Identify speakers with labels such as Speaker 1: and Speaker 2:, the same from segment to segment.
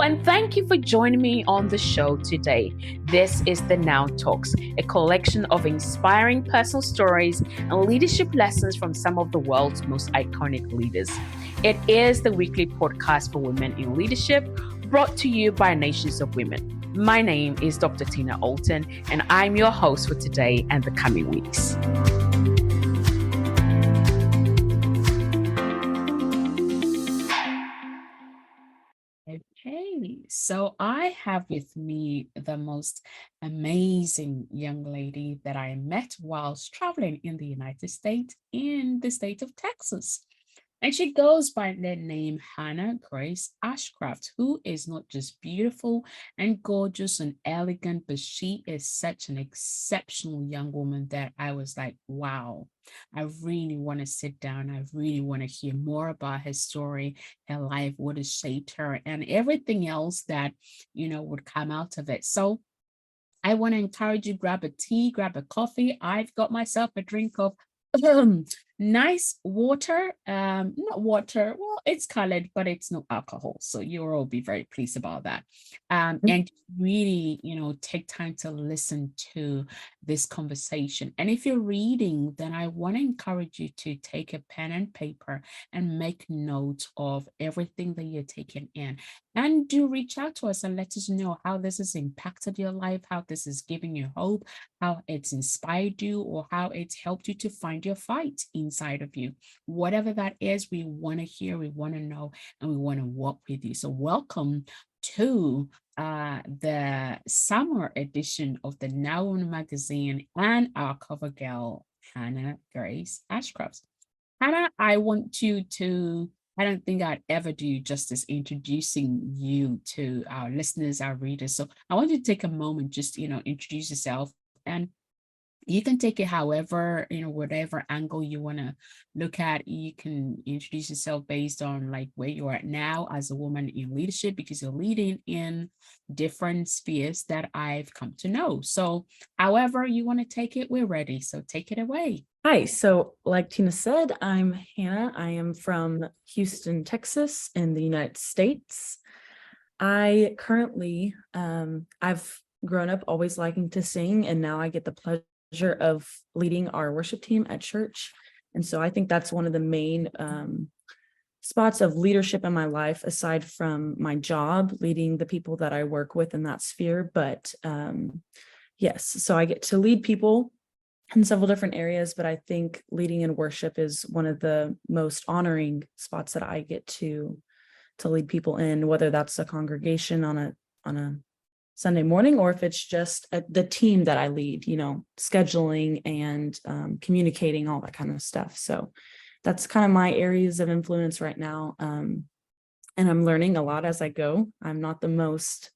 Speaker 1: and thank you for joining me on the show today. This is the Now Talks, a collection of inspiring personal stories and leadership lessons from some of the world's most iconic leaders. It is the weekly podcast for women in leadership, brought to you by Nations of Women. My name is Dr. Tina Alton, and I'm your host for today and the coming weeks. Okay, so I have with me the most amazing young lady that I met whilst traveling in the United States, in the state of Texas. And she goes by the name Hannah Grace Ashcraft, who is not just beautiful and gorgeous and elegant, but she is such an exceptional young woman that I was like, wow, I really want to sit down. I really want to hear more about her story, her life, what has shaped her, and everything else that, would come out of it. So I want to encourage you, grab a tea, grab a coffee. I've got myself a drink of nice water, not water, well, it's colored, but it's no alcohol, so you'll all be very pleased about that. And really, take time to listen to this conversation. And if you're reading, then I want to encourage you to take a pen and paper and make note of everything that you're taking in, and do reach out to us and let us know how this has impacted your life, how this is giving you hope, how it's inspired you, or how it's helped you to find your fight inside of you. Whatever that is, we want to hear, we want to know, and we want to walk with you. So welcome to the summer edition of the Now Woman magazine and our cover girl, Hannah Grace Ashcraft. Hannah, I want you to, I don't think I'd ever do justice introducing you to our listeners, our readers. So I want you to take a moment, just, introduce yourself, and you can take it however, whatever angle you want to look at. You can introduce yourself based on like where you are at now as a woman in leadership, because you're leading in different spheres that I've come to know. So however you want to take it, we're ready. So take it away.
Speaker 2: Hi, so like Tina said, I'm Hannah. I am from Houston, Texas in the United States. I currently, I've grown up always liking to sing, and now I get the pleasure of leading our worship team at church. And so I think that's one of the main spots of leadership in my life, aside from my job, leading the people that I work with in that sphere. But yes, so I get to lead people in several different areas, but I think leading in worship is one of the most honoring spots that I get to lead people in, whether that's a congregation on a Sunday morning, or if it's just the team that I lead, scheduling and communicating, all that kind of stuff. So that's kind of my areas of influence right now. And I'm learning a lot as I go. I'm not the most,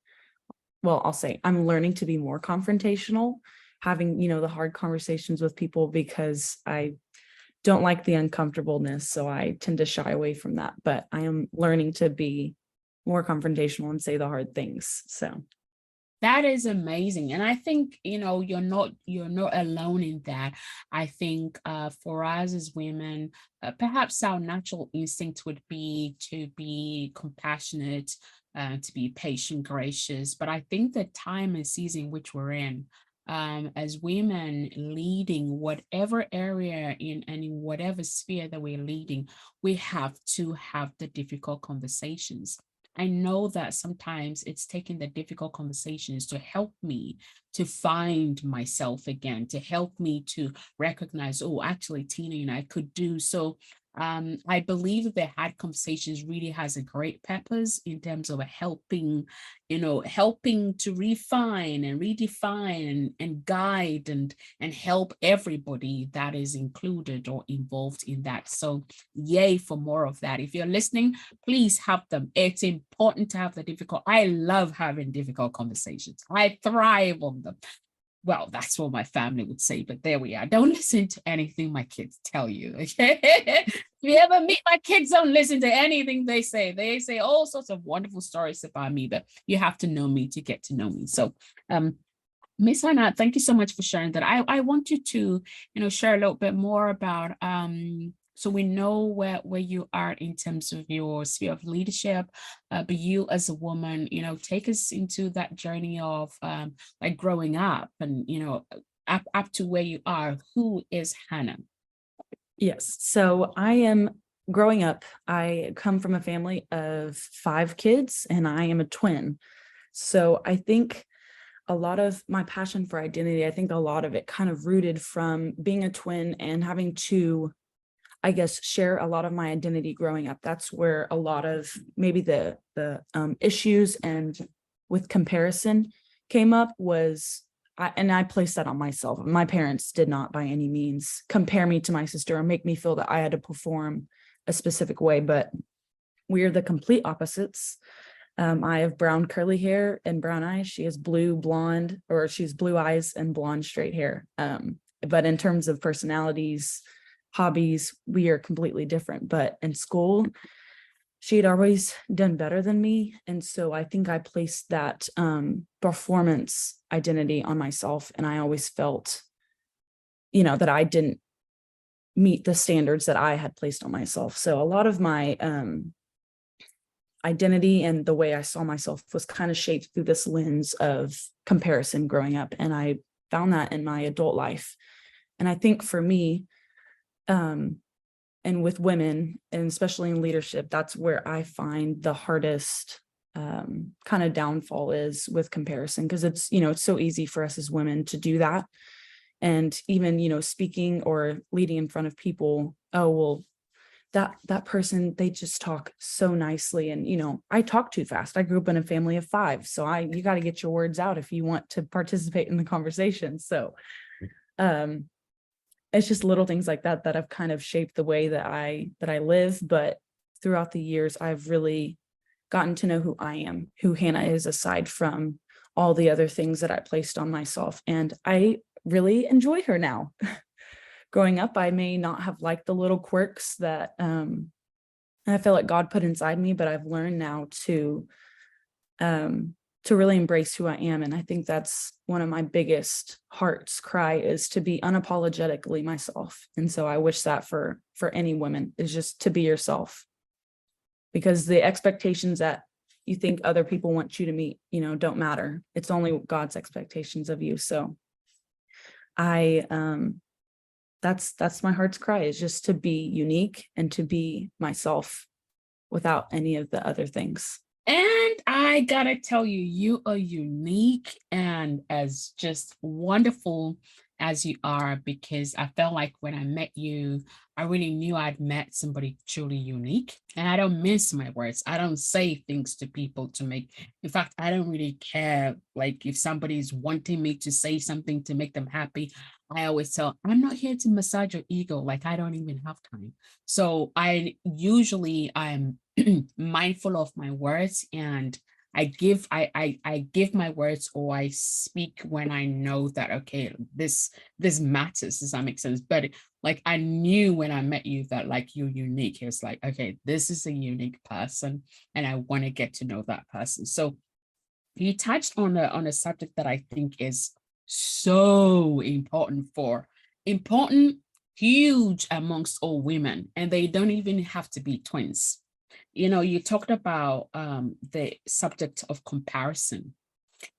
Speaker 2: well, I'll say I'm learning to be more confrontational, having, the hard conversations with people, because I don't like the uncomfortableness. So I tend to shy away from that, but I am learning to be more confrontational and say the hard things. So
Speaker 1: that is amazing. And I think, you're not alone in that. I think for us as women, perhaps our natural instinct would be to be compassionate, to be patient, gracious. But I think the time and season which we're in, as women leading whatever area and in whatever sphere that we're leading, we have to have the difficult conversations. I know that sometimes it's taking the difficult conversations to help me to find myself again, to help me to recognize, oh, actually, Tina, I could do. So I believe that the hard conversations really has a great purpose in terms of helping to refine and redefine and guide and help everybody that is included or involved in that. So yay for more of that. If you're listening, please have them. It's important to have the difficult. I love having difficult conversations. I thrive on them. Well, that's what my family would say, but there we are. Don't listen to anything my kids tell you, okay? If you ever meet my kids, don't listen to anything they say. They say all sorts of wonderful stories about me, but you have to know me to get to know me. So, Miss Hannah, thank you so much for sharing that. I want you to, share a little bit more about So we know where you are in terms of your sphere of leadership, but you as a woman, take us into that journey of like growing up and up to where you are. Who is Hannah?
Speaker 2: Yes. So I am growing up. I come from a family of 5 kids and I am a twin. So I think a lot of my passion for identity, I think a lot of it kind of rooted from being a twin and having to, I guess, share a lot of my identity growing up. That's where a lot of maybe the issues and with comparison came up was, I placed that on myself. My parents did not by any means compare me to my sister or make me feel that I had to perform a specific way, but we're the complete opposites. I have brown curly hair and brown eyes. She has blue blonde, or she's blue eyes and blonde straight hair. But in terms of personalities, hobbies, we are completely different. But in school, she had always done better than me. And so I think I placed that performance identity on myself. And I always felt, that I didn't meet the standards that I had placed on myself. So a lot of my identity and the way I saw myself was kind of shaped through this lens of comparison growing up. And I found that in my adult life. And I think for me, and with women, and especially in leadership, that's where I find the hardest kind of downfall is with comparison, because it's so easy for us as women to do that. And even, speaking or leading in front of people, oh, well, that person, they just talk so nicely. And, I talk too fast. I grew up in a family of 5. So you got to get your words out if you want to participate in the conversation. So it's just little things like that have kind of shaped the way that I live. But throughout the years, I've really gotten to know who I am, who Hannah is, aside from all the other things that I placed on myself. And I really enjoy her now. Growing up, I may not have liked the little quirks that I feel like God put inside me, but I've learned now to really embrace who I am. And I think that's one of my biggest heart's cry, is to be unapologetically myself. And so I wish that for any woman, is just to be yourself, because the expectations that you think other people want you to meet, don't matter. It's only God's expectations of you. So that's my heart's cry, is just to be unique and to be myself without any of the other things.
Speaker 1: And I gotta tell you, you are unique and as just wonderful as you are, because I felt like when I met you, I really knew I'd met somebody truly unique. And I don't mince my words. I don't say things to people to make, in fact, I don't really care. Like if somebody's wanting me to say something to make them happy, I always tell, I'm not here to massage your ego. Like I don't even have time. So I'm mindful of my words, and I give my words, or I speak when I know that okay, this matters. Does that make sense? But like I knew when I met you that like you're unique. It's like, okay, this is a unique person and I want to get to know that person. So you touched on a subject that I think is so important, huge amongst all women, and they don't even have to be twins. You talked about the subject of comparison,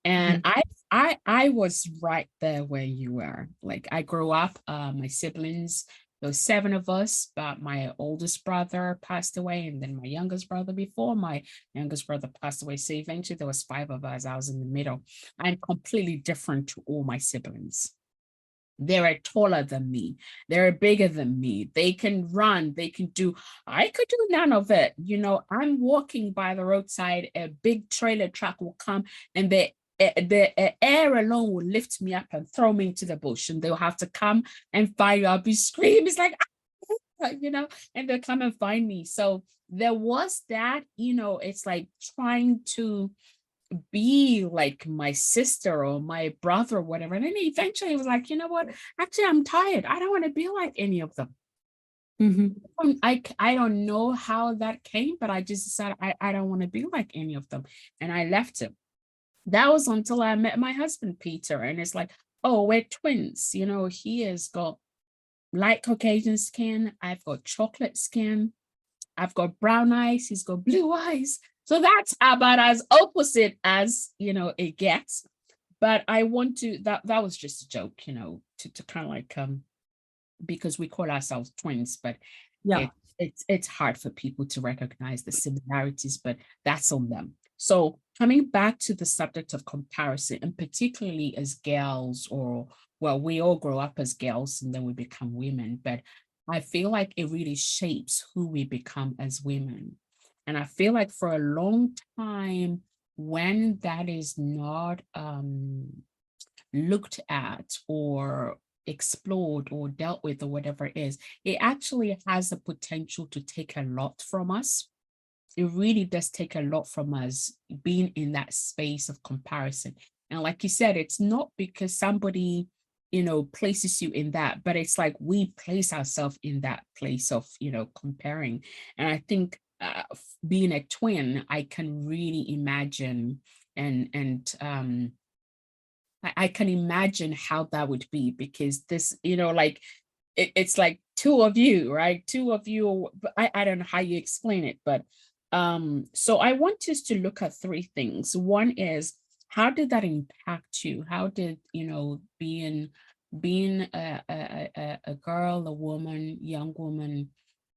Speaker 1: and
Speaker 2: Mhm.
Speaker 1: I was right there where you were. Like I grew up, my siblings, there was 7 of us, but my oldest brother passed away, and then my youngest brother before my youngest brother passed away. So eventually there was 5 of us. I was in the middle. I'm completely different to all my siblings. They're taller than me. They're bigger than me. They can run. They can do, I could do none of it. I'm walking by the roadside, a big trailer truck will come and the air alone will lift me up and throw me into the bush, and they'll have to come and find you. I'll be screaming. It's like, and they'll come and find me. So there was that, it's like trying to be like my sister or my brother or whatever. And then eventually it was like, you know what? Actually, I'm tired. I don't want to be like any of them.
Speaker 2: Mhm.
Speaker 1: I don't know how that came, but I just decided I don't want to be like any of them. And I left it. That was until I met my husband, Peter. And it's like, oh, we're twins. He has got light Caucasian skin. I've got chocolate skin. I've got brown eyes. He's got blue eyes. So that's about as opposite as, it gets. But I want to, that was just a joke, to kind of like, because we call ourselves twins, but
Speaker 2: Yeah.
Speaker 1: it it's hard for people to recognize the similarities, but that's on them. So coming back to the subject of comparison, and particularly as girls, or well, we all grow up as girls and then we become women, but I feel like it really shapes who we become as women. And I feel like for a long time, when that is not looked at or explored or dealt with or whatever it is, it actually has the potential to take a lot from us. It really does take a lot from us being in that space of comparison. And like you said, it's not because somebody, places you in that, but it's like we place ourselves in that place of, comparing. And I think being a twin, I can really imagine and I can imagine how that would be, because this, like it's like two of you, right? Two of you, but I don't know how you explain it, but so I want us to look at three things. One is, how did that impact you? How did, being a girl, a woman, young woman,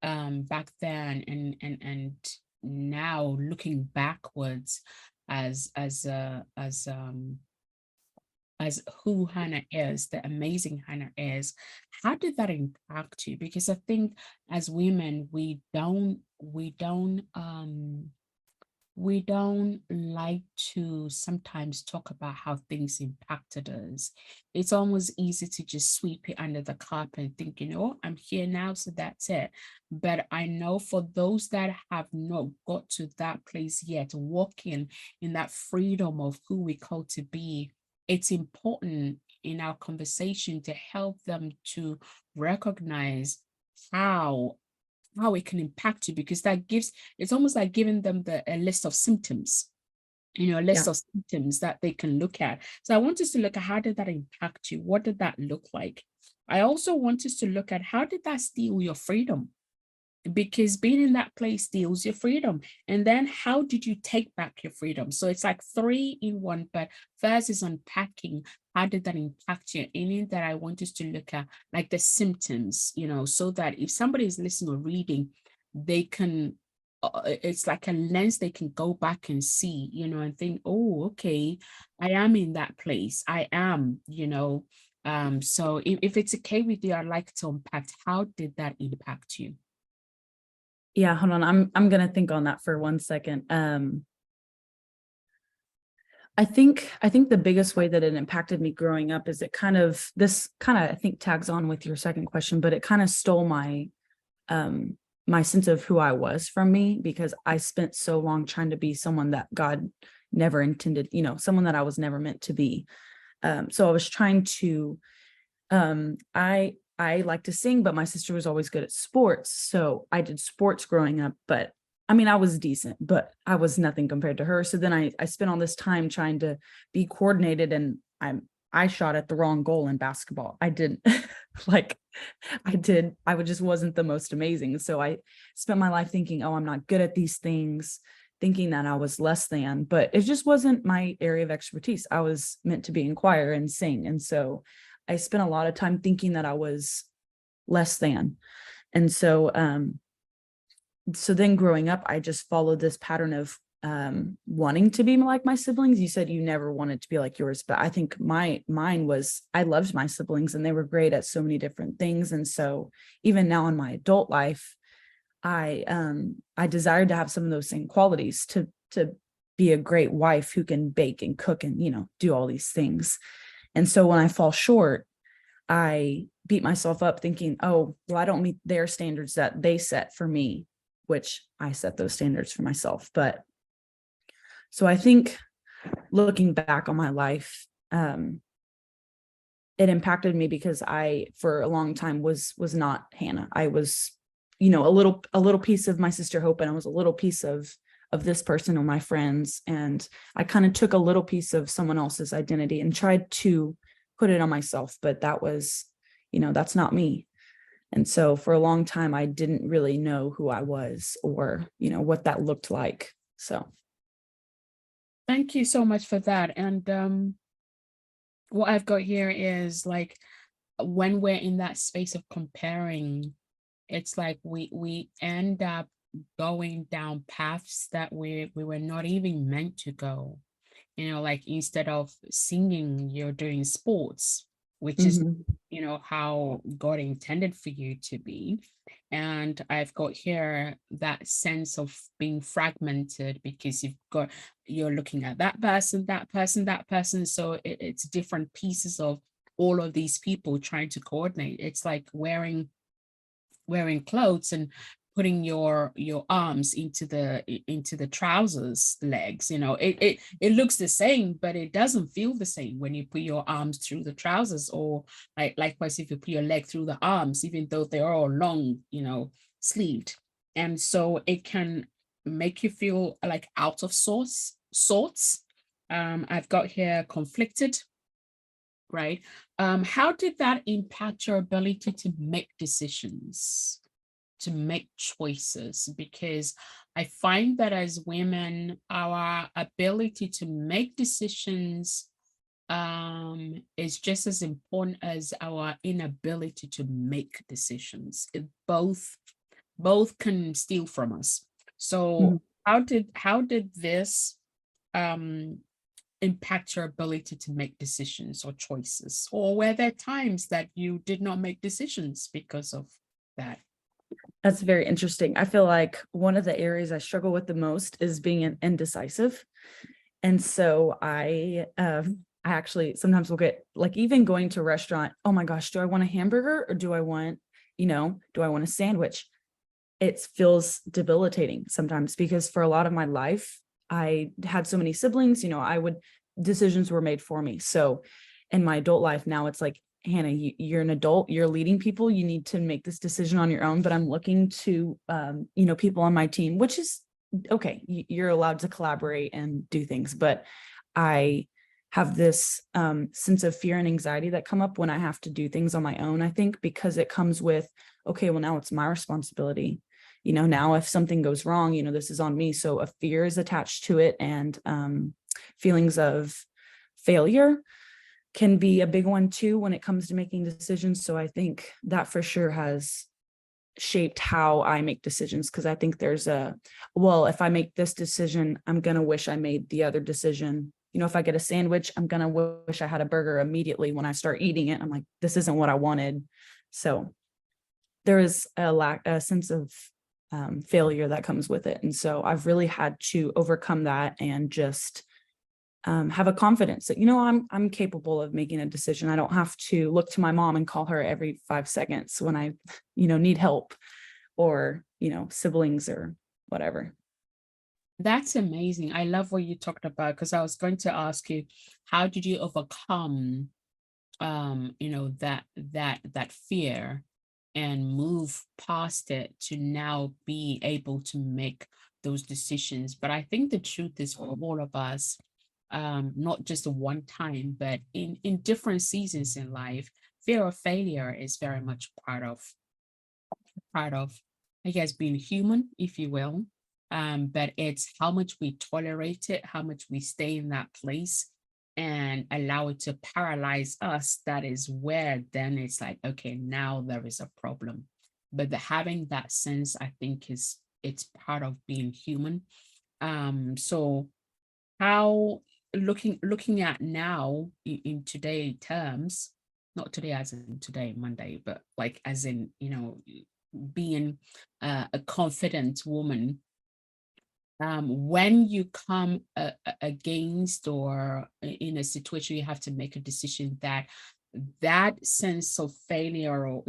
Speaker 1: back then, and now looking backwards as who Hannah is, the amazing Hannah is, how did that impact you? Because I think as women, we don't like to sometimes talk about how things impacted us. It's almost easy to just sweep it under the carpet and think, I'm here now, so that's it. But I know for those that have not got to that place yet, walking in that freedom of who we call to be, it's important in our conversation to help them to recognize how how it can impact you, because that gives, it's almost like giving them a list of symptoms, a
Speaker 2: Yeah.
Speaker 1: list of symptoms that they can look at. So I want us to look at, how did that impact you? What did that look like? I also want us to look at, how did that steal your freedom? Because being in that place steals your freedom. And then how did you take back your freedom? So it's like three in one, but first is unpacking, how did that impact you? And in that, I want us to look at like the symptoms, so that if somebody is listening or reading, they can, it's like a lens they can go back and see, and think, oh, okay, I am in that place. I am, so if it's okay with you, I'd like to unpack, how did that impact you?
Speaker 2: Yeah, hold on. I'm gonna think on that for 1 second. I think the biggest way that it impacted me growing up is this kind of I think tags on with your second question, but it kind of stole my sense of who I was from me, because I spent so long trying to be someone that God never intended, someone that I was never meant to be. So I was trying to I like to sing, but my sister was always good at sports. So I did sports growing up, but I mean, I was decent, but I was nothing compared to her. So then I spent all this time trying to be coordinated, and I shot at the wrong goal in basketball. I didn't like I just wasn't the most amazing. So I spent my life thinking, oh, I'm not good at these things, thinking that I was less than, but it just wasn't my area of expertise. I was meant to be in choir and sing. And so I spent a lot of time thinking that I was less than. And so then growing up, I just followed this pattern of wanting to be like my siblings. You said you never wanted to be like yours, but I think mine was, I loved my siblings and they were great at so many different things. And so even now in my adult life, I desired to have some of those same qualities, to be a great wife who can bake and cook and, do all these things. And so when I fall short, I beat myself up thinking, oh, well, I don't meet their standards that they set for me, which I set those standards for myself. But so I think looking back on my life, it impacted me because I, for a long time, was not Hannah. I was, a little piece of my sister Hope, and I was a little piece of this person or my friends. And I kind of took a little piece of someone else's identity and tried to put it on myself. But that was, that's not me. And so for a long time, I didn't really know who I was or, what that looked like. So.
Speaker 1: Thank you so much for that. And what I've got here is like when we're in that space of comparing, it's like we end up going down paths that we were not even meant to go. Like instead of singing, you're doing sports, which is,
Speaker 2: Mhm.
Speaker 1: how God intended for you to be. And I've got here that sense of being fragmented because you're looking at that person, that person, that person. So it's different pieces of all of these people trying to coordinate. It's like wearing clothes and putting your arms into the trousers legs. It looks the same, but it doesn't feel the same when you put your arms through the trousers, or likewise if you put your leg through the arms, even though they're all long, sleeved. And so it can make you feel like out of sorts. I've got here conflicted, right? How did that impact your ability to make decisions, to make choices? Because I find that as women, our ability to make decisions is just as important as our inability to make decisions. Both can steal from us.
Speaker 2: Mhm.
Speaker 1: So how did this um impact your ability to make decisions or choices? Or were there times that you did not make decisions because of that?
Speaker 2: That's very interesting. I feel like one of the areas I struggle with the most is being indecisive. And so I actually sometimes will get like, even going to a restaurant, oh my gosh, do I want a hamburger or do I want a sandwich? It feels debilitating sometimes because for a lot of my life, I had so many siblings, decisions were made for me. So in my adult life now, it's like, Hannah, you're an adult, you're leading people, you need to make this decision on your own. But I'm looking to, people on my team, which is okay. You're allowed to collaborate and do things. But I have this sense of fear and anxiety that come up when I have to do things on my own, I think, because it comes with, okay, well, now it's my responsibility. Now if something goes wrong, this is on me. So a fear is attached to it, and feelings of failure can be a big one too when it comes to making decisions. So I think that for sure has shaped how I make decisions, because I think there's well, if I make this decision, I'm going to wish I made the other decision. If I get a sandwich, I'm going to wish I had a burger immediately when I start eating it. I'm like, this isn't what I wanted. So there is a sense of failure that comes with it. And so I've really had to overcome that and just have a confidence that, I'm capable of making a decision. I don't have to look to my mom and call her every 5 seconds when I, need help, or, siblings or whatever.
Speaker 1: That's amazing. I love what you talked about, because I was going to ask you, how did you overcome that fear and move past it to now be able to make those decisions? But I think the truth is, for all of us, not just a one time, but in different seasons in life, fear of failure is very much part of, I guess, being human, if you will. But it's how much we tolerate it, how much we stay in that place and allow it to paralyze us. That is where then it's like, okay, now there is a problem. But having that sense, I think, it's part of being human. So how, looking at now in today terms, not today as in today Monday, but like as in, being a confident woman, when you come against, or in a situation you have to make a decision, that sense of failure, or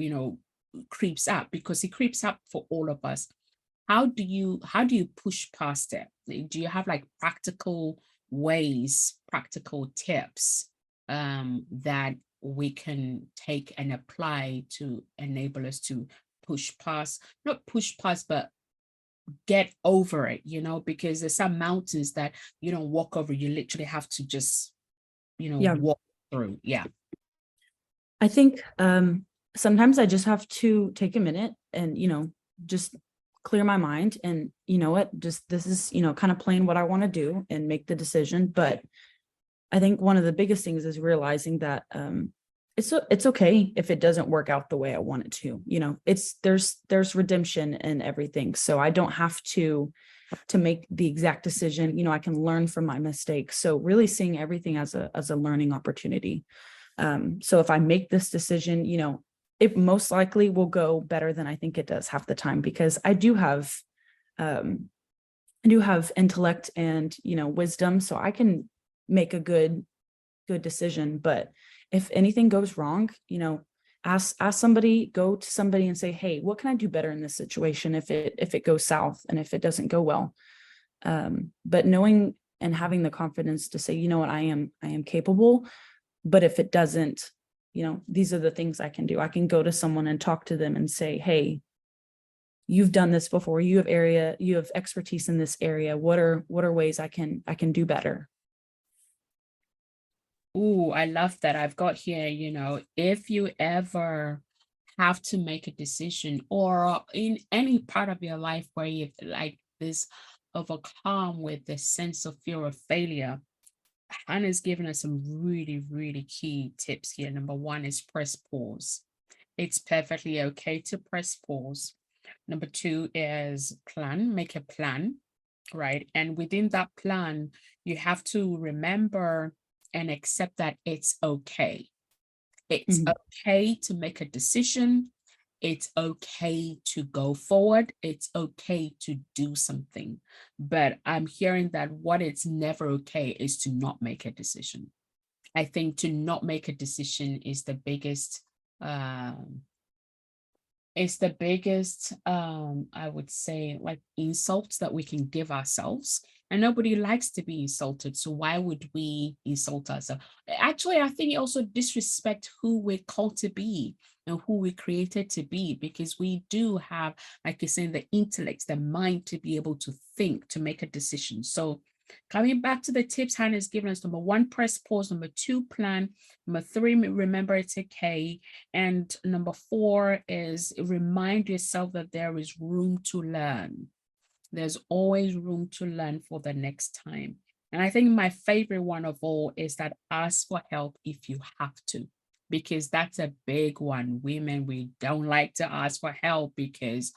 Speaker 1: creeps up, because it creeps up for all of us. How do you push past it? Do you have like practical ways, practical tips that we can take and apply to enable us to push past, not push past, but get over it, because there's some mountains that you don't walk over, you literally have to just,
Speaker 2: Yeah.
Speaker 1: walk through. Yeah.
Speaker 2: I think sometimes I just have to take a minute and, just clear my mind and, what, just this is, kind of playing what I want to do and make the decision. But I think one of the biggest things is realizing that it's okay if it doesn't work out the way I want it to. There's redemption in everything. So I don't have to make the exact decision. I can learn from my mistakes. So really seeing everything as a learning opportunity. So if I make this decision, it most likely will go better than I think it does half the time, because um, I do have intellect and, wisdom, so I can make a good decision. But if anything goes wrong, ask somebody, go to somebody and say, hey, what can I do better in this situation if it goes south and if it doesn't go well? But knowing and having the confidence to say, what, I am capable. But if it doesn't, these are the things I can do. I can go to someone and talk to them and say, hey, you've done this before. You have expertise in this area. What are ways I can do better?
Speaker 1: Oh, I love that. I've got here, if you ever have to make a decision or in any part of your life where you've like this overcome with the sense of fear of failure, Hannah's given us some really, really key tips here. Number one is press pause. It's perfectly okay to press pause. Number two is make a plan, right? And within that plan, you have to remember and accept that it's okay. It's
Speaker 2: Mhm.
Speaker 1: okay to make a decision. It's okay to go forward. It's okay to do something. But I'm hearing that what it's never okay is to not make a decision. I think to not make a decision is the biggest um I would say, like, insults that we can give ourselves, and nobody likes to be insulted, so why would we insult ourselves? Actually, I think it also disrespect who we're called to be and who we're created to be, because we do have, like you're saying, the intellect, the mind to be able to think, to make a decision. So coming back to the tips Hannah has given us: number one, press pause; number two, plan; number three, remember it's okay; and number four is remind yourself that there is room to learn. There's always room to learn for the next time. And I think my favorite one of all is that ask for help if you have to, because that's a big one. Women, we don't like to ask for help because,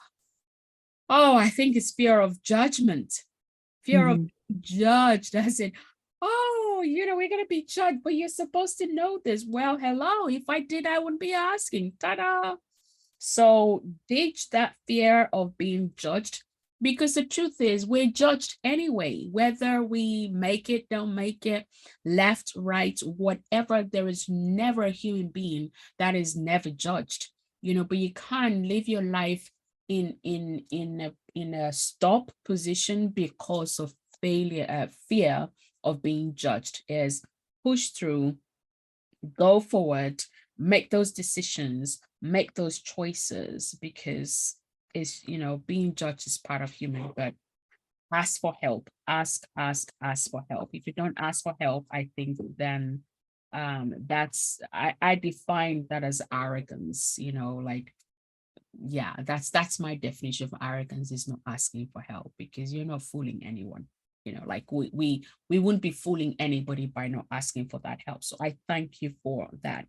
Speaker 1: oh, I think it's fear of judgment, fear of
Speaker 2: Mhm.
Speaker 1: being judged, as in, oh, we're going to be judged, but you're supposed to know this. Well, hello, if I did, I wouldn't be asking. Ta-da. So ditch that fear of being judged, because the truth is we're judged anyway, whether we make it, don't make it, left, right, whatever. There is never a human being that is never judged, but you can't live your life in a stop position because of fear of being judged. Is push through, go forward, make those decisions, make those choices, because being judged is part of human. But ask for help. Ask for help. If you don't ask for help, I think then that's I define that as arrogance, like, yeah, that's my definition of arrogance, is not asking for help, because you're not fooling anyone. Like we wouldn't be fooling anybody by not asking for that help. So I thank you for that.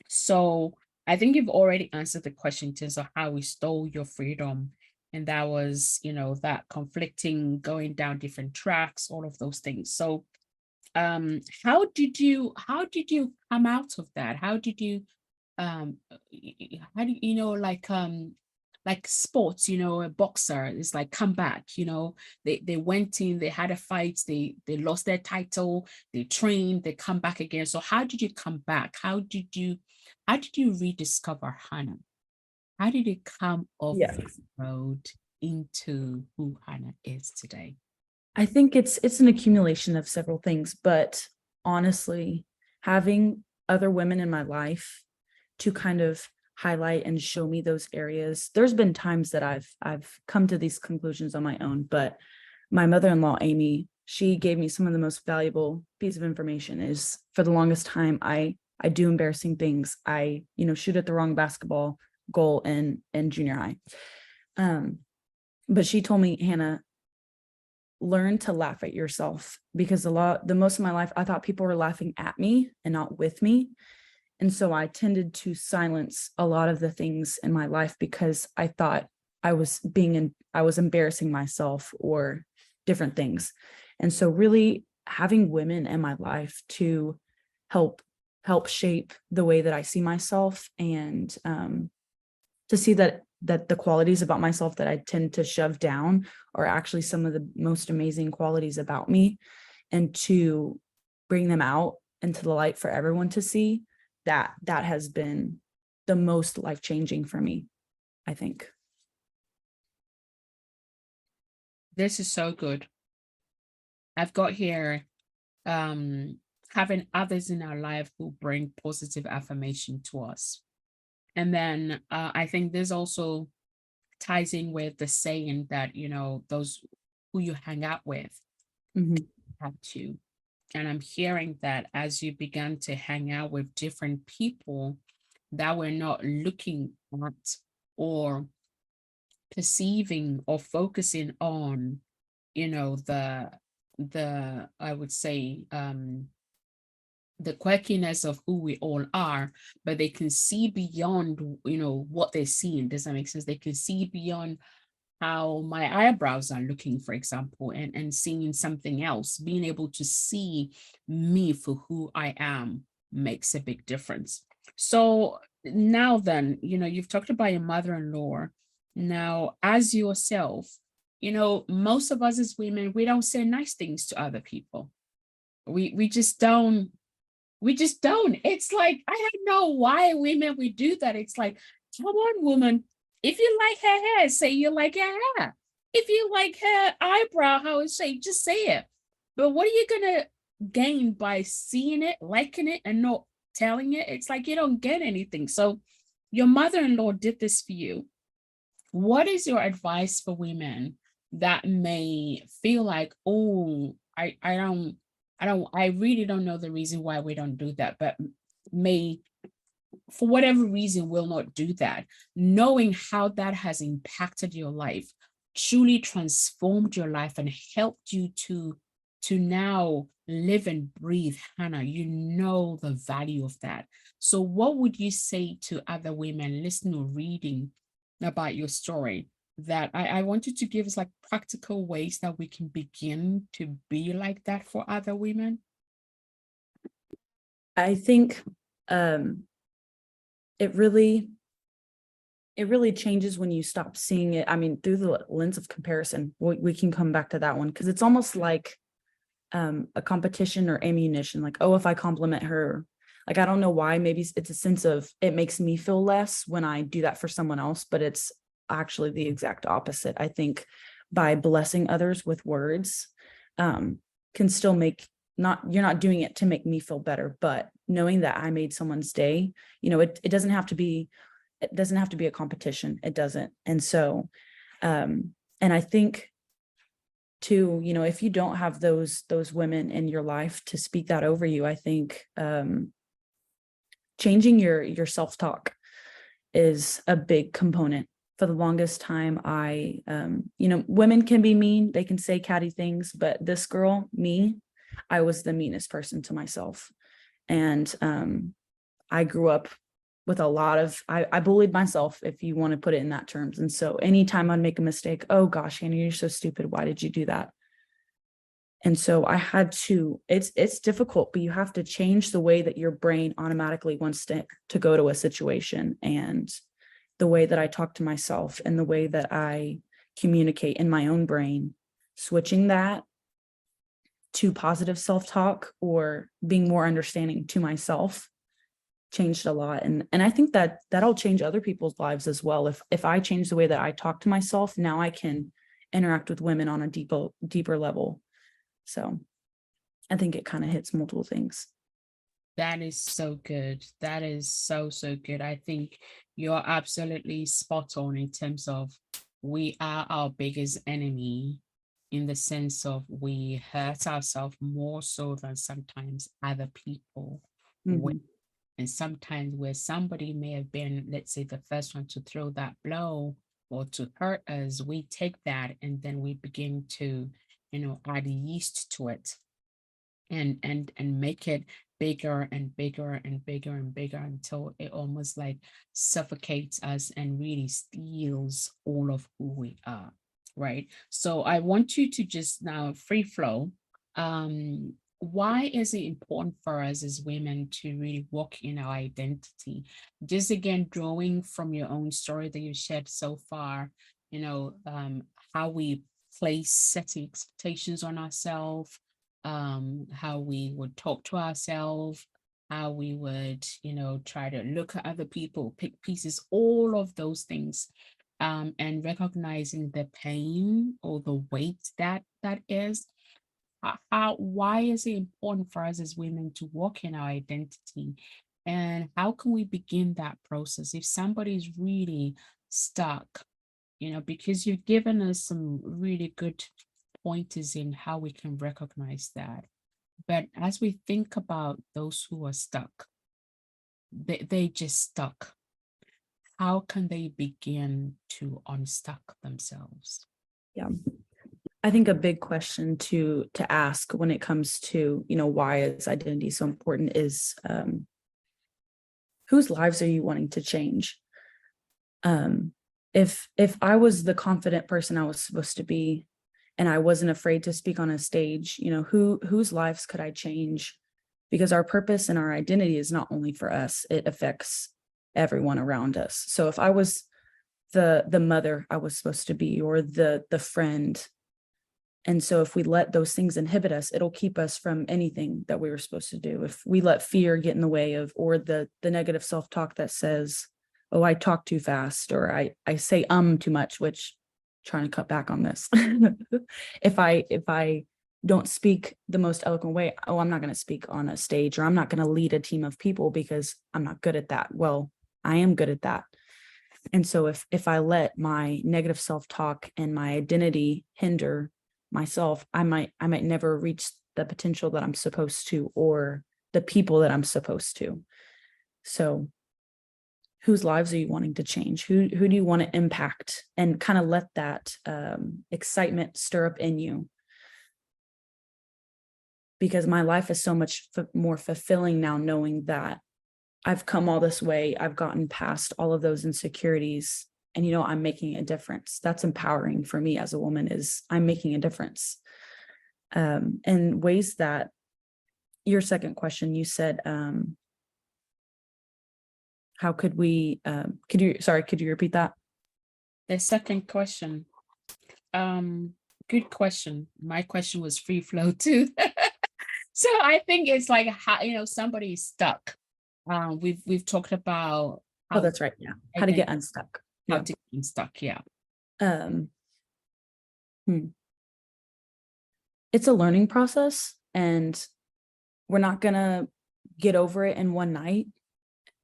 Speaker 1: So I think you've already answered the question in terms of how we stole your freedom. And that was, that conflicting, going down different tracks, all of those things. So how did you come out of that? How did you how do like sports, a boxer is like come back, they went in, they had a fight, they lost their title, they trained, they come back again. So how did you come back? How did you rediscover Hannah? How did you come off
Speaker 2: Yeah.
Speaker 1: this road into who Hannah is today?
Speaker 2: I think it's an accumulation of several things, but honestly, having other women in my life to kind of highlight and show me those areas. There's been times that I've come to these conclusions on my own, but my mother-in-law, Amy, she gave me some of the most valuable piece of information. Is for the longest time, I do embarrassing things. I, shoot at the wrong basketball goal in junior high. But she told me, Hannah, learn to laugh at yourself, because the most of my life, I thought people were laughing at me and not with me. And so I tended to silence a lot of the things in my life because I thought I was embarrassing myself or different things. And so really having women in my life to help shape the way that I see myself, and to see that the qualities about myself that I tend to shove down are actually some of the most amazing qualities about me, and to bring them out into the light for everyone to see, that has been the most life-changing for me, I think.
Speaker 1: This is so good. I've got here having others in our life who bring positive affirmation to us. And then I think this also ties in with the saying that, those who you hang out with have to. And I'm hearing that as you began to hang out with different people that were not looking at or perceiving or focusing on, the I would say the quirkiness of who we all are, but they can see beyond, what they're seeing. Does that make sense? They can see beyond how my eyebrows are looking, for example, and seeing something else. Being able to see me for who I am makes a big difference. So now then, you've talked about your mother-in-law. Now, as yourself, most of us as women, we don't say nice things to other people. We just don't. We just don't. It's like, I don't know why women we do that. It's like, come on, woman. If you like her hair, say you like her hair. If you like her eyebrow, how would say, just say it. But what are you gonna gain by seeing it, liking it, and not telling it? It's like you don't get anything. So your mother-in-law did this for you. What is your advice for women that may feel like, oh, I really don't know the reason why we don't do that, but may, for whatever reason, will not do that, knowing how that has impacted your life, truly transformed your life, and helped you to now live and breathe, Hannah, the value of that. So what would you say to other women listening or reading about your story, that I wanted to give us like practical ways that we can begin to be like that for other women?
Speaker 2: I think it really changes when you stop seeing it. I mean, through the lens of comparison. We can come back to that one, because it's almost like a competition or ammunition. Like, oh, if I compliment her, like, I don't know why, maybe it's a sense of, it makes me feel less when I do that for someone else, but it's actually the exact opposite. I think by blessing others with words can still make, you're not doing it to make me feel better, but knowing that I made someone's day, it doesn't have to be a competition. It doesn't. And so and I think too, if you don't have those women in your life to speak that over you, I think changing your self-talk is a big component. For the longest time, women can be mean, they can say catty things, but this girl, me, I was the meanest person to myself. And I grew up with a lot of, I bullied myself, if you want to put it in that terms. And so anytime I'd make a mistake, oh gosh, Hannah, you're so stupid. Why did you do that? And so I had to, it's difficult, but you have to change the way that your brain automatically wants to go to a situation, and the way that I talk to myself and the way that I communicate in my own brain, switching that to positive self-talk or being more understanding to myself changed a lot. And I think that that'll change other people's lives as well. If I change the way that I talk to myself, now I can interact with women on a deeper level. So I think it kind of hits multiple things.
Speaker 1: That is so good. That is so, so good. I think you're absolutely spot on in terms of we are our biggest enemy, in the sense of we hurt ourselves more so than sometimes other people.
Speaker 2: Mhm.
Speaker 1: And sometimes where somebody may have been, let's say, the first one to throw that blow or to hurt us, we take that and then we begin to, add yeast to it and make it bigger and bigger and bigger and bigger until it almost like suffocates us and really steals all of who we are, right? So I want you to just now free flow. Why is it important for us as women to really walk in our identity? Just again, drawing from your own story that you shared so far, how we place setting expectations on ourselves, how we would talk to ourselves, how we would, try to look at other people, pick pieces, all of those things, and recognizing the pain or the weight that is. Why is it important for us as women to walk in our identity? And how can we begin that process if somebody's really stuck? Because you've given us some really good pointers in how we can recognize that. But as we think about those who are stuck, they just stuck. How can they begin to unstuck themselves?
Speaker 2: Yeah. I think a big question to ask when it comes to, why is identity so important is whose lives are you wanting to change? If I was the confident person I was supposed to be, and I wasn't afraid to speak on a stage, whose lives could I change? Because our purpose and our identity is not only for us, it affects everyone around us. So if I was the mother I was supposed to be, or the friend, and so if we let those things inhibit us, it'll keep us from anything that we were supposed to do. If we let fear get in the way of, or the negative self-talk that says, oh, I talk too fast, or I say too much, which trying to cut back on this. If I don't speak the most eloquent way, oh, I'm not going to speak on a stage, or I'm not going to lead a team of people because I'm not good at that. Well, I am good at that. And so if I let my negative self-talk and my identity hinder myself, I might never reach the potential that I'm supposed to, or the people that I'm supposed to. So whose lives are you wanting to change? Who do you want to impact? And kind of let that excitement stir up in you. Because my life is so much more fulfilling now, knowing that I've come all this way. I've gotten past all of those insecurities, and, I'm making a difference. That's empowering for me as a woman, is I'm making a difference. In ways that, your second question, you said, how could we, could you repeat that?
Speaker 1: The second question, good question. My question was free flow too. So I think it's like how, somebody's stuck. We've talked about
Speaker 2: Oh, that's right. Yeah. How to get unstuck.
Speaker 1: How
Speaker 2: Yeah.
Speaker 1: to get unstuck. Yeah.
Speaker 2: It's a learning process, and we're not gonna get over it in one night.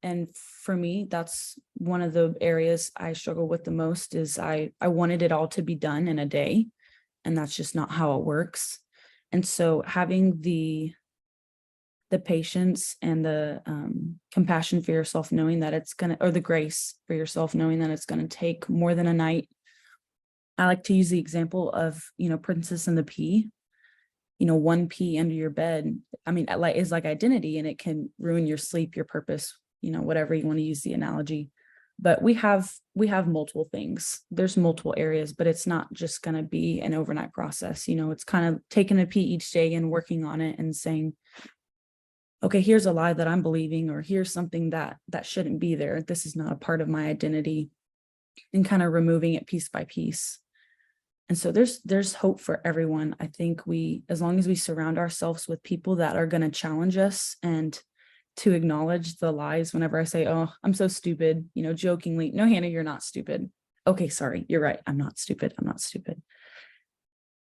Speaker 2: And for me, that's one of the areas I struggle with the most, is I wanted it all to be done in a day, and that's just not how it works. And so having the patience and the compassion for yourself, knowing that it's gonna, or the grace for yourself, knowing that it's gonna take more than a night. I like to use the example of, Princess and the Pea. One pea under your bed, I mean, like, is like identity, and it can ruin your sleep, your purpose, whatever you want to use the analogy. But we have multiple things. There's multiple areas, but it's not just going to be an overnight process. It's kind of taking a pea each day and working on it and saying, okay, here's a lie that I'm believing, or here's something that shouldn't be there. This is not a part of my identity, and kind of removing it piece by piece. And so there's hope for everyone. I think as long as we surround ourselves with people that are going to challenge us, and to acknowledge the lies. Whenever I say, oh, I'm so stupid, jokingly, no, Hannah, you're not stupid. Okay, sorry, you're right. I'm not stupid. I'm not stupid.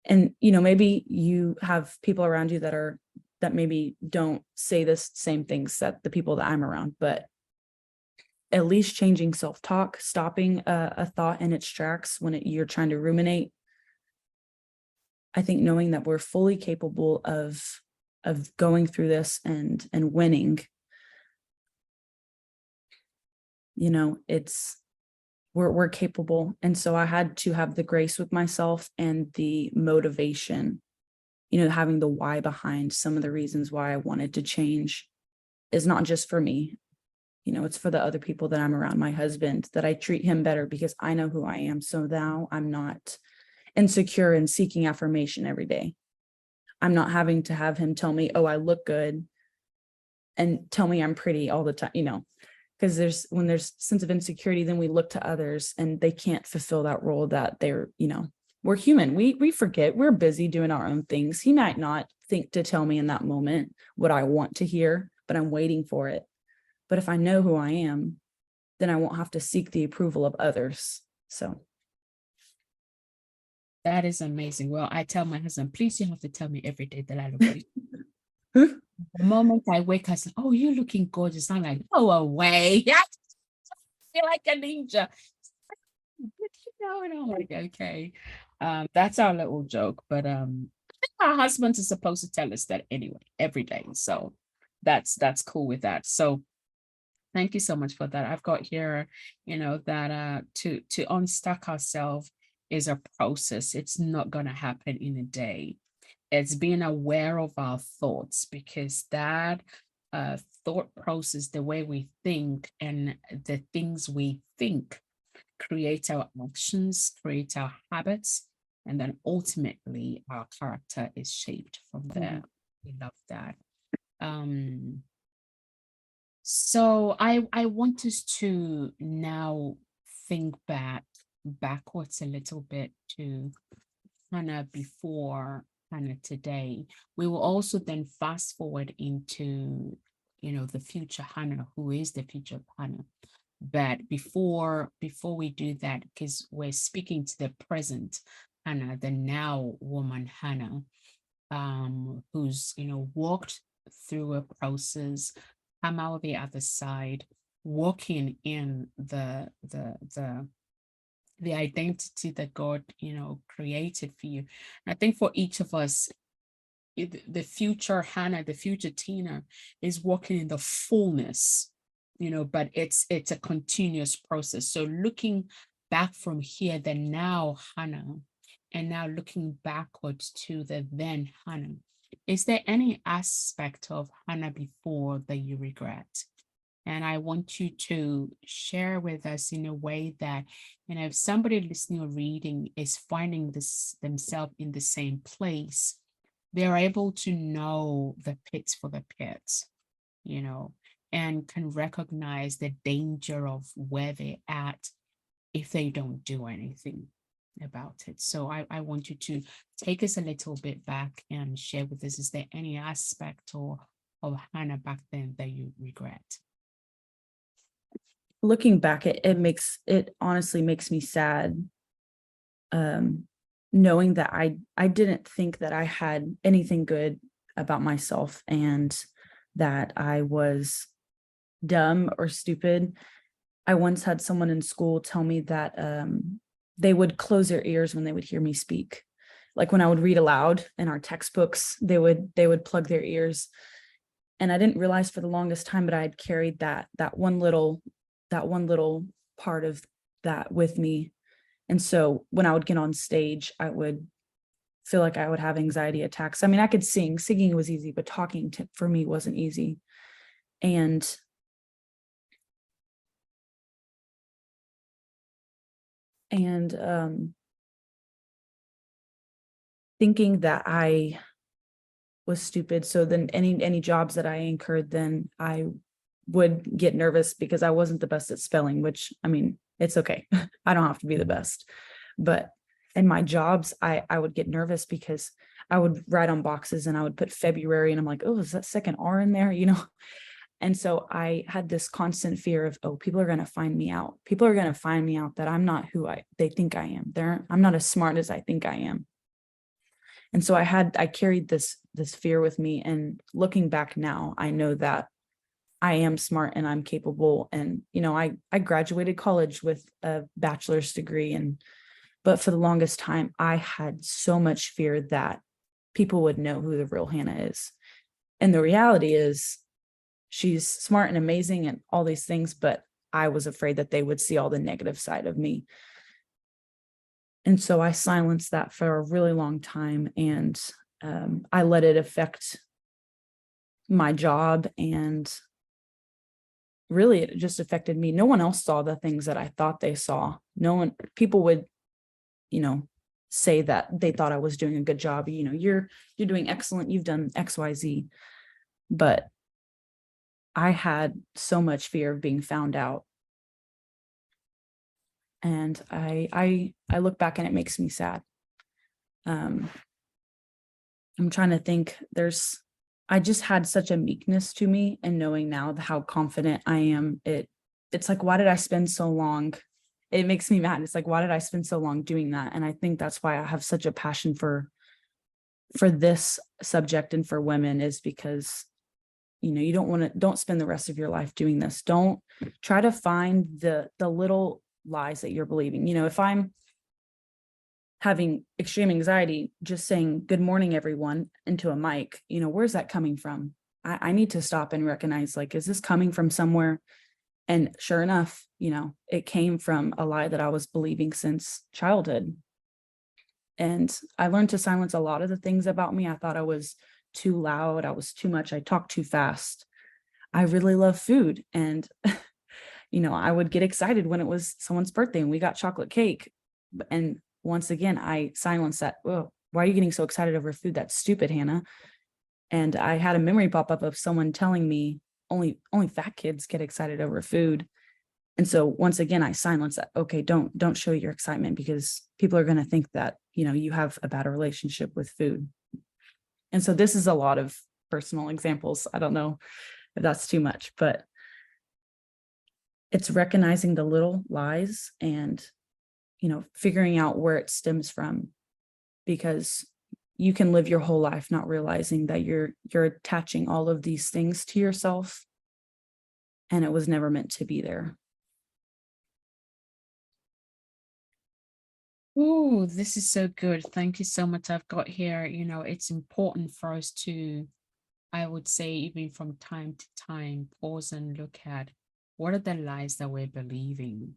Speaker 2: And, maybe you have people around you that maybe don't say the same things that the people that I'm around, but at least changing self-talk, stopping a thought in its tracks when you're trying to ruminate. I think knowing that we're fully capable of going through this and winning, it's we're capable. And so I had to have the grace with myself and the motivation, having the why behind some of the reasons why I wanted to change is not just for me. It's for the other people that I'm around, my husband, that I treat him better because I know who I am. So now I'm not insecure and seeking affirmation every day. I'm not having to have him tell me, oh, I look good and tell me I'm pretty all the time, because when there's sense of insecurity, then we look to others and they can't fulfill that role that they're, we're human. We forget, we're busy doing our own things. He might not think to tell me in that moment what I want to hear, but I'm waiting for it. But if I know who I am, then I won't have to seek the approval of others. So
Speaker 1: That is amazing. Well, I tell my husband, please, you have to tell me every day that I look beautiful. The moment I wake, I say, oh, you're looking gorgeous. I'm like, go away. I feel like a ninja. And I'm like, okay. That's our little joke. But our husbands are supposed to tell us that anyway, every day. So that's cool with that. So thank you so much for that. I've got here, that to unstuck ourselves is a process. It's not gonna happen in a day. It's being aware of our thoughts, because that thought process, the way we think and the things we think, create our actions, create our habits, and then ultimately our character is shaped from there. We love that. So I want us to now think backwards a little bit to Hannah before, Hannah today. We will also then fast forward into, the future Hannah, who is the future Hannah. But before we do that, because we're speaking to the present Hannah, the now woman Hannah, who's, walked through a process, come out the other side, walking in the identity that God, created for you. I think for each of us, the future Hannah, the future Tina, is walking in the fullness, but it's a continuous process. So looking back from here, the now Hannah, and now looking backwards to the then Hannah, is there any aspect of Hannah before that you regret? And I want you to share with us in a way that, if somebody listening or reading is finding this themselves in the same place, they're able to know the pits for the pits, and can recognize the danger of where they're at if they don't do anything about it. So I want you to take us a little bit back and share with us, is there any aspect of Hannah back then that you regret?
Speaker 2: Looking back, it honestly makes me sad, knowing that I didn't think that I had anything good about myself and that I was dumb or stupid. I once had someone in school tell me that they would close their ears when they would hear me speak. Like when I would read aloud in our textbooks, they would plug their ears. And I didn't realize for the longest time, but I had carried that one little part of that with me. And so when I would get on stage, I would feel like I would have anxiety attacks. I mean, I could singing was easy, but talking for me wasn't easy. And thinking that I was stupid. So then any jobs that I incurred, then I would get nervous because I wasn't the best at spelling, which, I mean, it's okay. I don't have to be the best. But in my jobs, I would get nervous because I would write on boxes and I would put February and I'm like, oh, is that second R in there? And so I had this constant fear of, oh, people are going to find me out. People are going to find me out that I'm not who they think I am. I'm not as smart as I think I am. And so I carried this fear with me. And looking back now, I know that I am smart and I'm capable. And, I graduated college with a bachelor's degree. But for the longest time, I had so much fear that people would know who the real Hannah is. And the reality is she's smart and amazing and all these things, but I was afraid that they would see all the negative side of me. And so I silenced that for a really long time, and I let it affect my job, and really it just affected me. No one else saw the things that I thought they saw. No one, people would, say that they thought I was doing a good job. You're doing excellent. You've done XYZ. But I had so much fear of being found out. And I look back and it makes me sad. I'm trying to think. I just had such a meekness to me, and knowing now how confident I am, it's like, why did I spend so long? It makes me mad. It's like, why did I spend so long doing that? And I think that's why I have such a passion for this subject and for women, is because you don't spend the rest of your life doing this. Don't try to find the little lies that you're believing. If I'm having extreme anxiety, just saying good morning everyone into a mic, where's that coming from? I need to stop and recognize, like, is this coming from somewhere? And sure enough, it came from a lie that I was believing since childhood. And I learned to silence a lot of the things about me. I thought I was too loud, I was too much, I talked too fast. I really love food, and I would get excited when it was someone's birthday and we got chocolate cake. And once again, I silenced that. Oh, why are you getting so excited over food? That's stupid, Hannah. And I had a memory pop up of someone telling me only fat kids get excited over food. And so once again, I silenced that. Okay, don't show your excitement, because people are going to think that, you have a bad relationship with food. And so this is a lot of personal examples. I don't know if that's too much, but it's recognizing the little lies and, figuring out where it stems from, because you can live your whole life not realizing that you're attaching all of these things to yourself, and it was never meant to be there.
Speaker 1: Oh, this is so good. Thank you so much. I've got here, it's important for us to, I would say, even from time to time, pause and look at what are the lies that we're believing,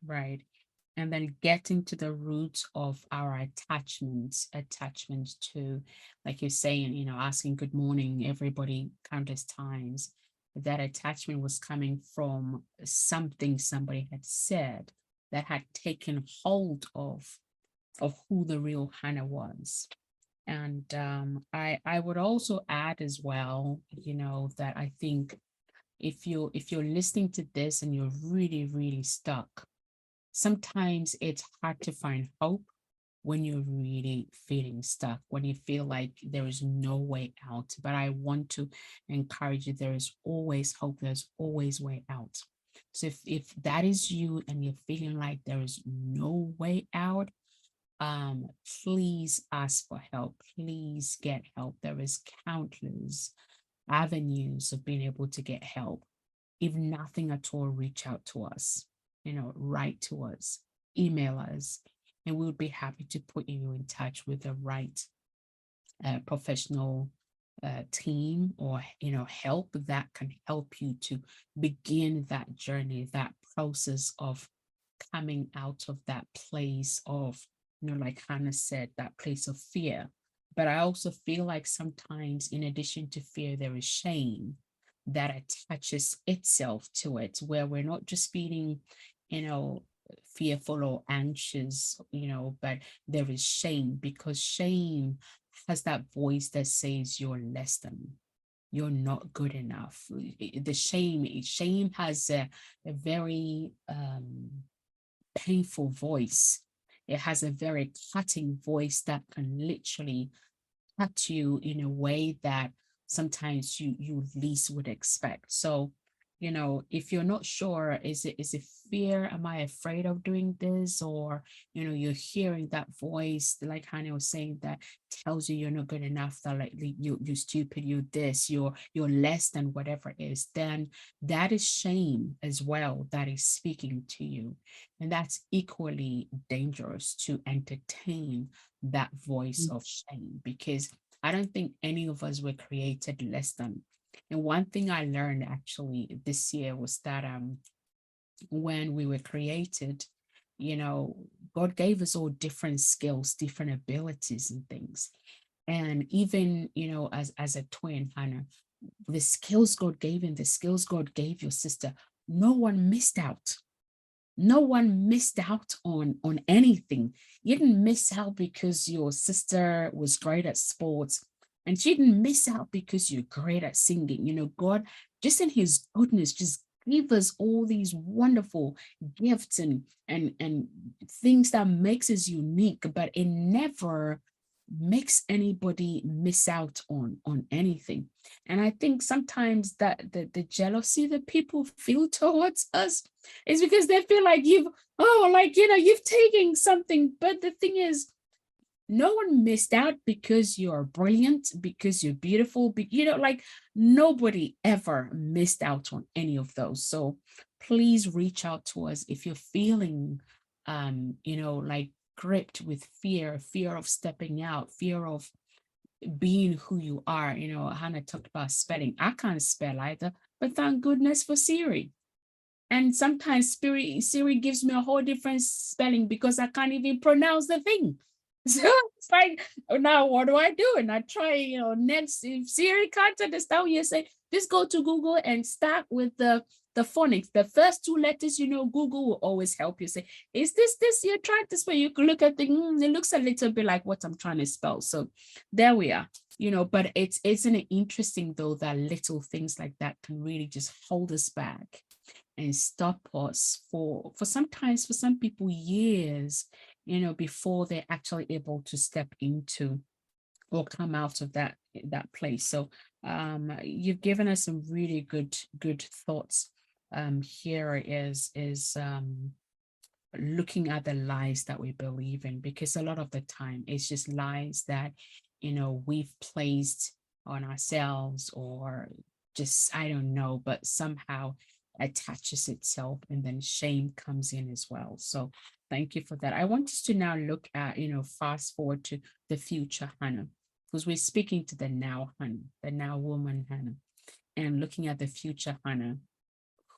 Speaker 1: right? And then getting to the roots of our attachments to, like you're saying, asking good morning, everybody, countless times. That attachment was coming from something somebody had said that had taken hold of who the real Hannah was. And I would also add as well, that I think if you're listening to this and you're really, really stuck, sometimes it's hard to find hope when you're really feeling stuck, when you feel like there is no way out. But I want to encourage you, there is always hope, there's always way out. So if that is you and you're feeling like there is no way out, please ask for help. Please get help. There is countless avenues of being able to get help. If nothing at all, reach out to us, write to us, email us, and we would be happy to put you in touch with the right professional team, or help that can help you to begin that journey, that process of coming out of that place of, like Hannah said, that place of fear. But I also feel like sometimes, in addition to fear, there is shame that attaches itself to it, where we're not just feeling, you know, fearful or anxious, but there is shame, because shame has that voice that says you're less than, you're not good enough. The shame has a very painful voice. It has a very cutting voice that can literally cut you in a way that sometimes you least would expect. So, if you're not sure, is it fear? Am I afraid of doing this? Or, you're hearing that voice, like Hannah was saying, that tells you you're not good enough, that like you're stupid, you're this, you're less than whatever it is, then that is shame as well that is speaking to you. And that's equally dangerous, to entertain that voice of shame, because I don't think any of us were created less than. And one thing I learned actually this year was that when we were created, God gave us all different skills, different abilities and things. And even, as a twin, Hannah, the skills God gave and the skills God gave your sister, no one missed out. No one missed out on anything. You didn't miss out because your sister was great at sports, and she didn't miss out because you're great at singing. God, just in his goodness, just give us all these wonderful gifts and things that makes us unique, but it never makes anybody miss out on anything. And I think sometimes that the jealousy that people feel towards us is because they feel like you've taken something. But the thing is, no one missed out because you're brilliant, because you're beautiful. But like nobody ever missed out on any of those. So please reach out to us if you're feeling like gripped with fear of stepping out, fear of being who you are. Hannah talked about spelling. I can't spell either, but thank goodness for Siri. And sometimes Siri gives me a whole different spelling because I can't even pronounce the thing. So it's like, now what do I do? And I try, next, if Siri can't understand what you say, just go to Google and start with the phonics. The first two letters, Google will always help you say, is this you're trying to spell? You can look at it looks a little bit like what I'm trying to spell. So there we are. But isn't it interesting though that little things like that can really just hold us back and stop us for sometimes for some people years, before they're actually able to step into or come out of that place. So you've given us some really good thoughts. Here is looking at the lies that we believe in, because a lot of the time it's just lies that we've placed on ourselves, or just, I don't know, but somehow attaches itself, and then shame comes in as well. So thank you for that. I want us to now look at, fast forward to the future Hannah, because we're speaking to the now Hannah, the now woman Hannah, and looking at the future Hannah.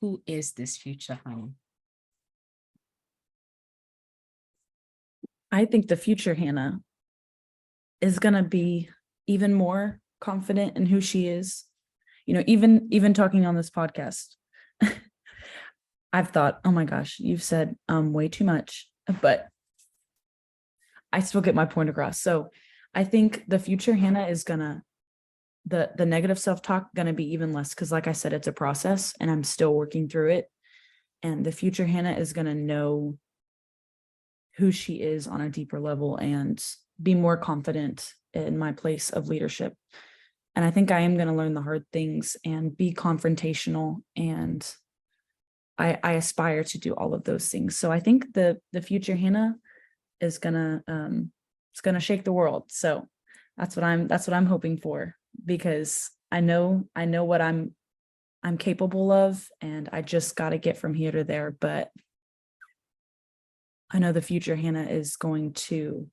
Speaker 1: Who is this future Hannah?
Speaker 2: I think the future Hannah is going to be even more confident in who she is. Even talking on this podcast, I've thought, oh my gosh, you've said way too much, but I still get my point across. So I think the future Hannah is gonna, the negative self-talk gonna be even less, because like I said, it's a process and I'm still working through it. And the future Hannah is gonna know who she is on a deeper level and be more confident in my place of leadership. And I think I am gonna learn the hard things and be confrontational, and I aspire to do all of those things. So I think the future Hannah is gonna it's gonna shake the world. So that's what I'm hoping for, because I know what I'm capable of, and I just got to get from here to there. But I know the future Hannah is going to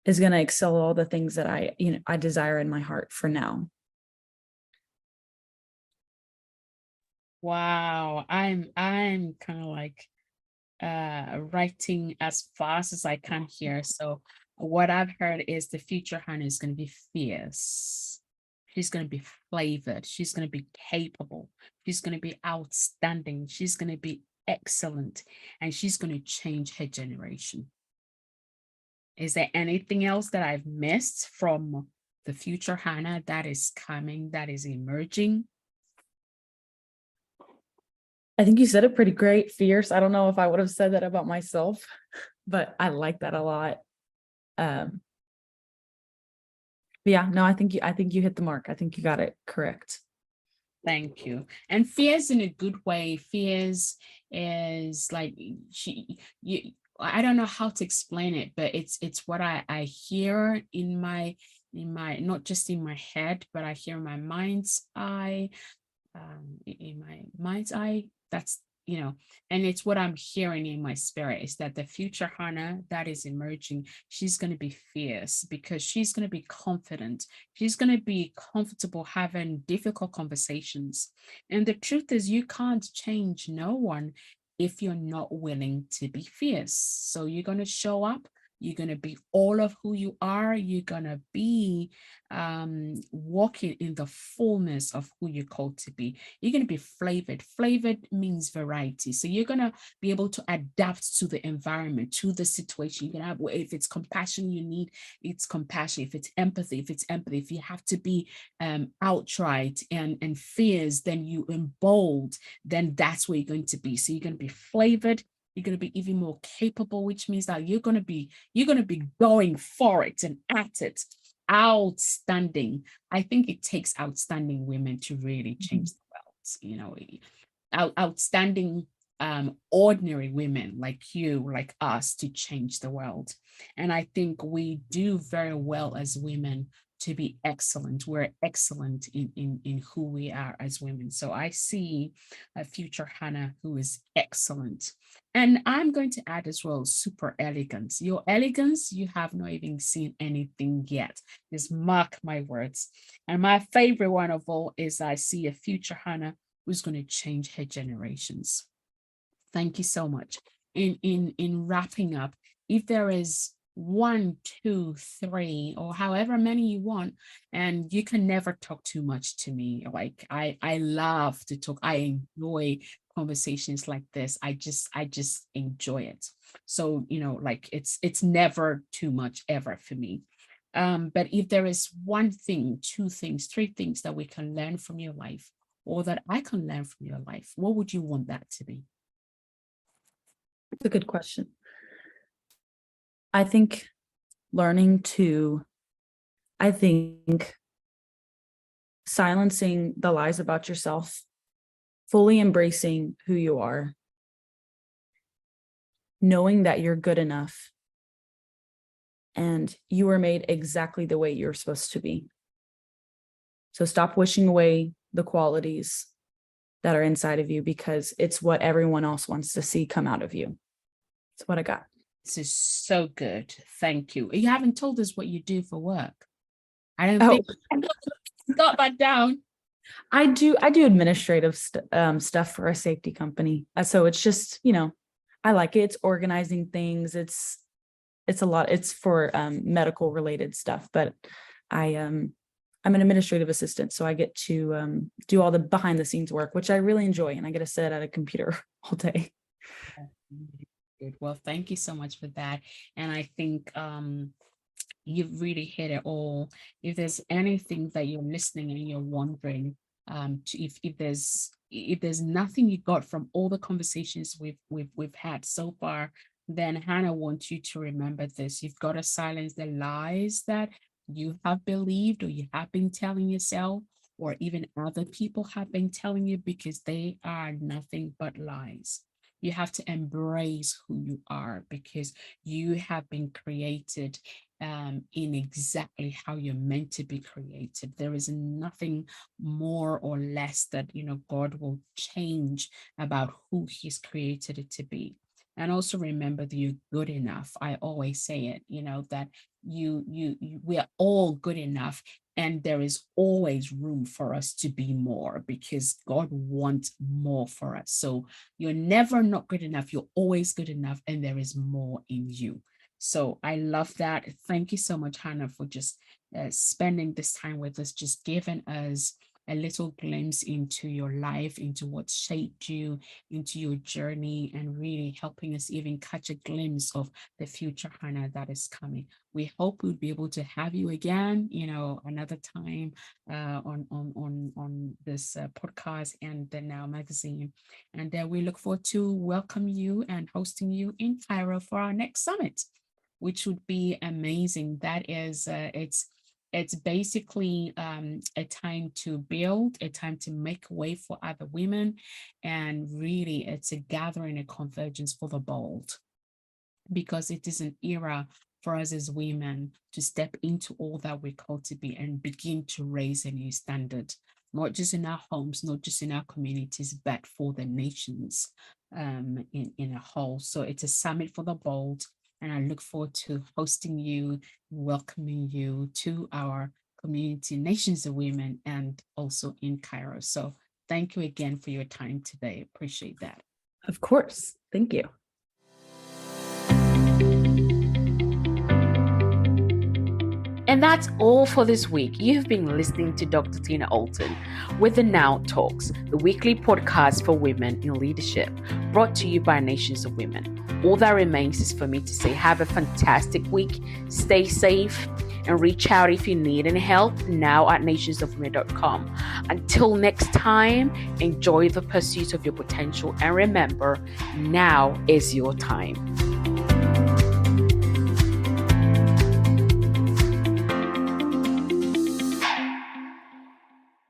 Speaker 2: excel all the things that I desire in my heart for now.
Speaker 1: Wow, I'm kind of like writing as fast as I can here. So what I've heard is the future Hannah is going to be fierce. She's going to be flavored. She's going to be capable. She's going to be outstanding. She's going to be excellent. And she's going to change her generation. Is there anything else that I've missed from the future Hannah that is coming, that is emerging?
Speaker 2: I think you said it pretty great, fierce. I don't know if I would have said that about myself, but I like that a lot. Yeah, no, I think you hit the mark. I think you got it correct.
Speaker 1: Thank you. And fears in a good way. Fears is like I don't know how to explain it, but it's what I hear in my not just in my head, but I hear in my mind's eye. In my mind's eye, that's and it's what I'm hearing in my spirit is that the future Hannah that is emerging, she's going to be fierce because she's going to be confident. She's going to be comfortable having difficult conversations. And the truth is, you can't change no one if you're not willing to be fierce. So you're going to show up. You're going to be all of who you are. You're going to be walking in the fullness of who you're called to be. You're going to be flavored. Flavored means variety. So you're going to be able to adapt to the environment, to the situation. You're going to have, if it's compassion you need, it's compassion. If it's empathy, if you have to be outright and fierce, then you and bold, then that's where you're going to be. So you're going to be flavored. You're going to be even more capable, which means that you're going to be going for it and at it. Outstanding. I think it takes outstanding women to really change the world. Outstanding ordinary women like you, like us, to change the world. And I think we do very well as women to be excellent. We're excellent in who we are as women. So I see a future Hannah who is excellent. And I'm going to add as well, super elegance. Your elegance, you have not even seen anything yet. Just mark my words. And my favorite one of all is I see a future Hannah who's going to change her generations. Thank you so much. In wrapping up, if there is 1, 2, 3, or however many you want, and you can never talk too much to me. Like I love to talk. I enjoy conversations like this. I just enjoy it. So, like it's never too much ever for me. But if there is one thing, two things, three things that we can learn from your life, or that I can learn from your life, what would you want that to be?
Speaker 2: It's a good question. I think silencing the lies about yourself, fully embracing who you are, knowing that you're good enough and you were made exactly the way you're supposed to be. So stop wishing away the qualities that are inside of you because it's what everyone else wants to see come out of you. That's what I got.
Speaker 1: This is so good. Thank you. You haven't told us what you do for work. I don't
Speaker 2: Oh,
Speaker 1: think got that down.
Speaker 2: I do administrative stuff for a safety company. So it's just, I like it. It's organizing things. It's a lot. It's for medical related stuff, but I'm an administrative assistant, so I get to do all the behind the scenes work, which I really enjoy, and I get to sit at a computer all day.
Speaker 1: Good. Well, thank you so much for that. And I think you've really hit it all. If there's anything that you're listening and you're wondering, if there's nothing you got from all the conversations we've had so far, then Hannah wants you to remember this. You've got to silence the lies that you have believed or you have been telling yourself, or even other people have been telling you, because they are nothing but lies. You have to embrace who you are, because you have been created in exactly how you're meant to be created. There is nothing more or less that God will change about who He's created it to be. And also remember that you're good enough. I always say it, that we are all good enough, and there is always room for us to be more, because God wants more for us. So you're never not good enough. You're always good enough, and there is more in you. So I love that. Thank you so much, Hannah, for just spending this time with us, just giving us a little glimpse into your life, into what shaped you, into your journey, and really helping us even catch a glimpse of the future Hannah that is coming. We hope we'll be able to have you again, another time on this podcast and the Now magazine. And we look forward to welcome you and hosting you in Cairo for our next summit, which would be amazing. That is, it's basically a time to build, a time to make way for other women, and really it's a gathering, a convergence for the bold, because it is an era for us as women to step into all that we're called to be and begin to raise a new standard. not just in our homes, not just in our communities, but for the nations in a whole. So it's a summit for the bold, and I look forward to hosting you, welcoming you to our community, Nations of Women, and also in Cairo. So thank you again for your time today. Appreciate that.
Speaker 2: Of course. Thank you.
Speaker 3: And that's all for this week. You've been listening to Dr. Tina Alton with the Now Talks, the weekly podcast for women in leadership, brought to you by Nations of Women. All that remains is for me to say have a fantastic week, stay safe, and reach out if you need any help now at nationsofwomen.com. Until next time, enjoy the pursuit of your potential, and remember, now is your time.